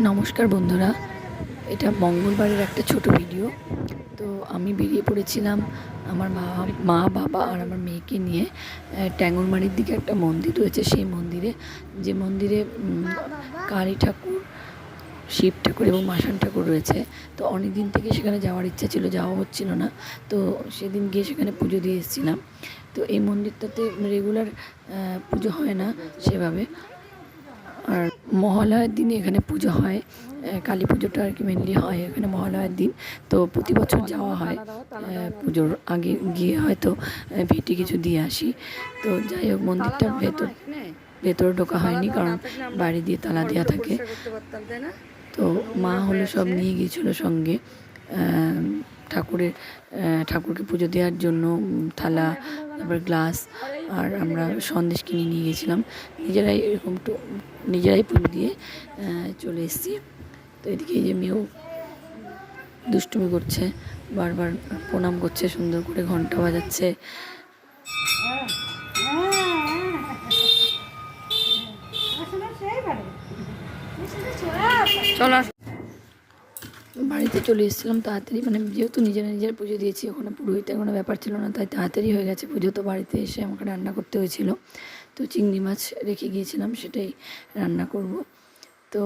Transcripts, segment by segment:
নমস্কার বন্ধুরা, এটা মঙ্গলবারের একটা ছোট ভিডিও। তো আমি বেরিয়ে পড়েছিলাম আমার মা বাবা আর আমার মেয়েকে নিয়ে ট্যাঙ্গরমারির দিকে একটা মন্দির রয়েছে, সেই মন্দিরে, যে মন্দিরে কালী ঠাকুর, শিব ঠাকুর এবং মাসান ঠাকুর রয়েছে। তো অনেক দিন থেকে সেখানে যাওয়ার ইচ্ছা ছিল, যাওয়া হচ্ছিল না। তো সেদিন গিয়ে সেখানে পুজো দিয়ে এসেছিলাম। তো এই মন্দিরটাতে রেগুলার পুজো হয় না সেভাবে, আর মহালয়ার দিনে এখানে পুজো হয়। কালী পুজোটা আর কি মেনলি হয় এখানে মহালয়ার দিন। তো প্রতি বছর যাওয়া হয়, পুজোর আগে গিয়ে হয়তো ভেটে কিছু দিয়ে আসি। তো যাই হোক, মন্দিরটা ভেতরে ঢোকা হয়নি, কারণ বাইরে দিয়ে তালা দেওয়া থাকে। তো মা হলো সব নিয়ে গিয়েছিলো সঙ্গে ঠাকুরকে পুজো দেওয়ার জন্য থালা, তারপর গ্লাস, আর আমরা সন্দেশ কিনে নিয়ে গেছিলাম। নিজেরাই পুজো দিয়ে চলে এসেছি। তো এদিকে এই যে মেয়েও দুষ্টুমি করছে, বারবার প্রণাম করছে, সুন্দর করে ঘন্টা বাজাচ্ছে। বাড়িতে চলে এসেছিলাম তাড়াতাড়ি, মানে যেহেতু নিজের পুজো দিয়েছি, ওখানে পুরোহিতের কোনো ব্যাপার ছিল না, তাই তাড়াতাড়ি হয়ে গেছে পুজো। তো বাড়িতে এসে আমাকে রান্না করতে হয়েছিল। তো চিংড়ি মাছ রেখে গিয়েছিলাম, সেটাই রান্না করব। তো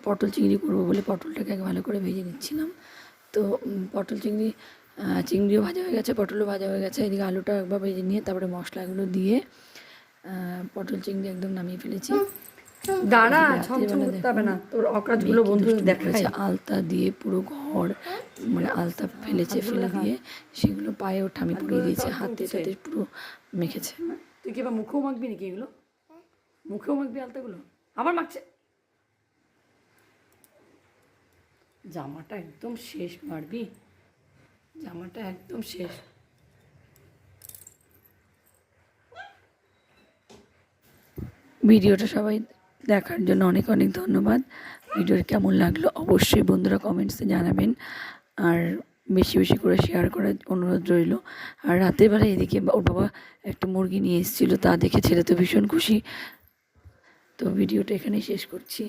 পটল চিংড়ি করবো বলে পটলটাকে ভালো করে ভেজে নিচ্ছিলাম। তো চিংড়িও ভাজা হয়ে গেছে, পটলও ভাজা হয়ে গেছে। এদিকে আলুটা একবার ভেজে নিয়ে তারপরে মশলাগুলো দিয়ে পটল চিংড়ি একদম নামিয়ে ফেলেছি। দাঁড়া, ছমছম করতে হবে না, তোর অকাজগুলো বন্ধুদের দেখাচ্ছে। আলতা দিয়ে পুরো ঘর, মানে আলতা ফেলেছে, ফেলে দিয়ে সেগুলো পায়েও ঠামি পরিয়ে দিয়েছে, হাতে টাতে পুরো মেখেছে। তুই কি এবার মুখেও মাখবি নাকি? এগুলো মুখেও মাখবি আলতাগুলো? আবার মাখছে। জামাটা একদম শেষ মারবি, জামাটা একদম শেষ। ভিডিওটা সবাই দেখার জন্য অনেক অনেক ধন্যবাদ। ভিডিওটা কেমন লাগলো অবশ্যই বন্ধুরা কমেন্টসে জানাবেন, আর বেশি বেশি করে শেয়ার করার অনুরোধ রইল। আর রাতের বেলা এদিকে ওর বাবা একটা মুরগি নিয়ে এসেছিলো, তা দেখে ছেলে তো ভীষণ খুশি। তো ভিডিওটা এখানেই শেষ করছি।